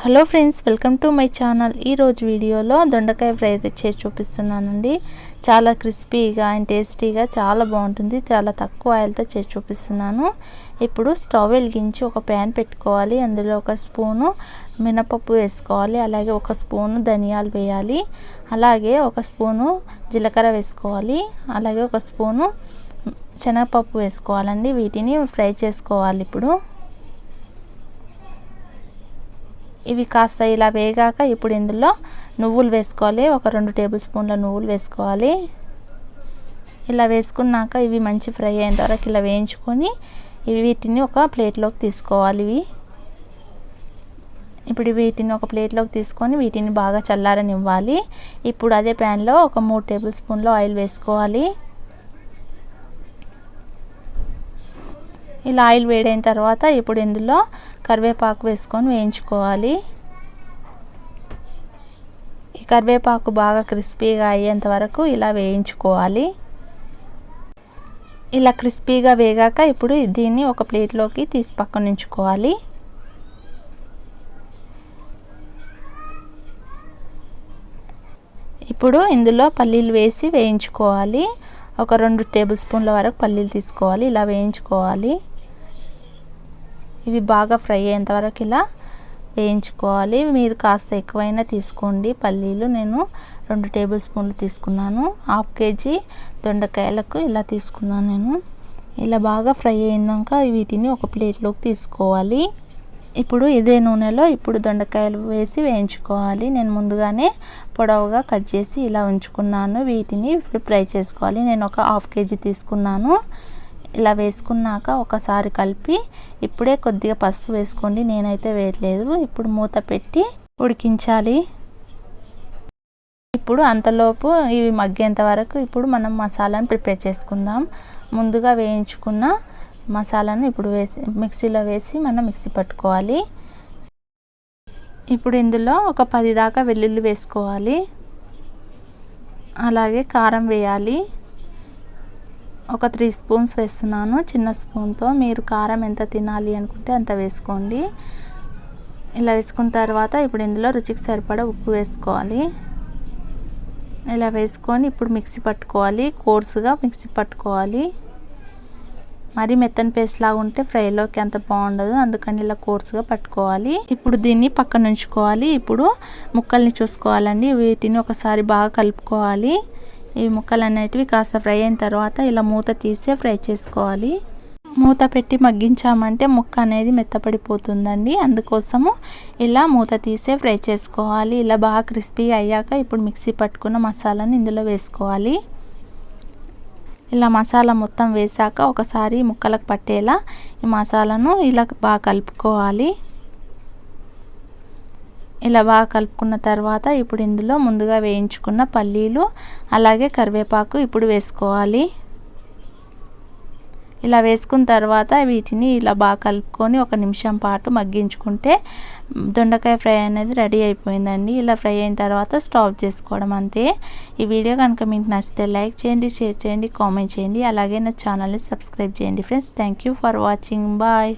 Hello friends, welcome to my channel. ఈరోజు వీడియోలో దొండకాయ ఫ్రై చేసి చూపిస్తున్నానండి. చాలా క్రిస్పీగా అండ్ టేస్టీగా చాలా బాగుంటుంది. చాలా తక్కువ ఆయిల్తో చేసి చూపిస్తున్నాను. ఇప్పుడు స్టవ్ వెలిగించి ఒక ప్యాన్ పెట్టుకోవాలి. అందులో ఒక స్పూను మినపప్పు వేసుకోవాలి. అలాగే ఒక స్పూను ధనియాలు వేయాలి. అలాగే ఒక స్పూను జీలకర్ర వేసుకోవాలి. అలాగే ఒక స్పూను శనగపప్పు వేసుకోవాలండి. వీటిని ఫ్రై చేసుకోవాలి. ఇప్పుడు ఇవి కాస్త ఇలా వేగాక ఇప్పుడు ఇందులో నువ్వులు వేసుకోవాలి. ఒక 2 టేబుల్ స్పూన్ల నువ్వులు వేసుకోవాలి. ఇలా వేసుకున్నాక ఇవి మంచి ఫ్రై అయిన తర్వాత ఇలా వేయించుకొని వీటిని ఒక ప్లేట్లోకి తీసుకోవాలి. ఇప్పుడు వీటిని ఒక ప్లేట్లోకి తీసుకొని వీటిని బాగా చల్లారనివ్వాలి. ఇప్పుడు అదే ప్యాన్లో ఒక 3 టేబుల్ స్పూన్ల ఆయిల్ వేసుకోవాలి. ఇలా ఆయిల్ వేడైన తర్వాత ఇప్పుడు ఇందులో కరివేపాకు వేసుకొని వేయించుకోవాలి. ఈ కరివేపాకు బాగా క్రిస్పీగా అయ్యేంత వరకు ఇలా వేయించుకోవాలి. ఇలా క్రిస్పీగా వేగాక ఇప్పుడు దీన్ని ఒక ప్లేట్లోకి తీసి పక్కన ఉంచుకోవాలి. ఇప్పుడు ఇందులో పల్లీలు వేసి వేయించుకోవాలి. ఒక 2 టేబుల్ స్పూన్ల వరకు పల్లీలు తీసుకోవాలి. ఇలా వేయించుకోవాలి. ఇవి బాగా ఫ్రై అయ్యేంత వరకు ఇలా వేయించుకోవాలి. మీరు కాస్త ఎక్కువైనా తీసుకోండి పల్లీలు. నేను 2 టేబుల్ స్పూన్లు తీసుకున్నాను. 1/2 కేజీ దొండకాయలకు ఇలా తీసుకున్నాను నేను. ఇలా బాగా ఫ్రై అయినాక వీటిని ఒక ప్లేట్లోకి తీసుకోవాలి. ఇప్పుడు ఇదే నూనెలో ఇప్పుడు దొండకాయలు వేసి వేయించుకోవాలి. నేను ముందుగానే పొడవుగా కట్ చేసి ఇలా ఉంచుకున్నాను. వీటిని ఇప్పుడు ఫ్రై చేసుకోవాలి. నేను ఒక 1/2 కేజీ తీసుకున్నాను. ఇలా వేసుకున్నాక ఒకసారి కలిపి ఇప్పుడే కొద్దిగా పసుపు వేసుకోండి. నేనైతే వేయట్లేదు. ఇప్పుడు మూత పెట్టి ఉడికించాలి. ఇప్పుడు అంతలోపు ఇవి మగ్గేంత వరకు ఇప్పుడు మనం మసాలాను ప్రిపేర్ చేసుకుందాం. ముందుగా వేయించుకున్న మసాలాను ఇప్పుడు మిక్సీలో వేసి మనం మిక్సీ పట్టుకోవాలి. ఇప్పుడు ఇందులో ఒక 10 దాకా వెల్లుల్లి వేసుకోవాలి. అలాగే కారం వేయాలి. ఒక 3 స్పూన్స్ వేస్తున్నాను చిన్న స్పూన్తో. మీరు కారం ఎంత తినాలి అనుకుంటే అంత వేసుకోండి. ఇలా వేసుకున్న తర్వాత ఇప్పుడు ఇందులో రుచికి సరిపడా ఉప్పు వేసుకోవాలి. ఇలా వేసుకొని ఇప్పుడు మిక్సీ పట్టుకోవాలి. కోర్సుగా మిక్సీ పట్టుకోవాలి. మరి మెత్తని పేస్ట్ లాగా ఉంటే ఫ్రైలోకి అంత బాగుండదు. అందుకని ఇలా కోర్సుగా పట్టుకోవాలి. ఇప్పుడు దీన్ని పక్కన ఉంచుకోవాలి. ఇప్పుడు ముక్కల్ని చూసుకోవాలండి. వీటిని ఒకసారి బాగా కలుపుకోవాలి. ఈ ముక్కలు అనేటివి కాస్త ఫ్రై అయిన తర్వాత ఇలా మూత తీసే ఫ్రై చేసుకోవాలి. మూత పెట్టి మగ్గించామంటే ముక్క అనేది మెత్తపడిపోతుందండి. అందుకోసము ఇలా మూత తీసే ఫ్రై చేసుకోవాలి. ఇలా బాగా క్రిస్పీ అయ్యాక ఇప్పుడు మిక్సీ పట్టుకున్న మసాలాని ఇందులో వేసుకోవాలి. ఇలా మసాలా మొత్తం వేసాక ఒకసారి ముక్కలకు పట్టేలా ఈ మసాలాను ఇలా బాగా కలుపుకోవాలి. ఇలా బాగా కలుపుకున్న తర్వాత ఇప్పుడు ఇందులో ముందుగా వేయించుకున్న పల్లీలు అలాగే కరివేపాకు ఇప్పుడు వేసుకోవాలి. ఇలా వేసుకున్న తర్వాత వీటిని ఇలా బాగా కలుపుకొని 1 నిమిషం పాటు మగ్గించుకుంటే దొండకాయ ఫ్రై అనేది రెడీ అయిపోయిందండి. ఇలా ఫ్రై అయిన తర్వాత స్టవ్ చేసుకోవడం అంతే. ఈ వీడియో కనుక మీకు నచ్చితే లైక్ చేయండి, షేర్ చేయండి, కామెంట్ చేయండి. అలాగే నా ఛానల్ని సబ్స్క్రైబ్ చేయండి friends. Thank you for watching. Bye.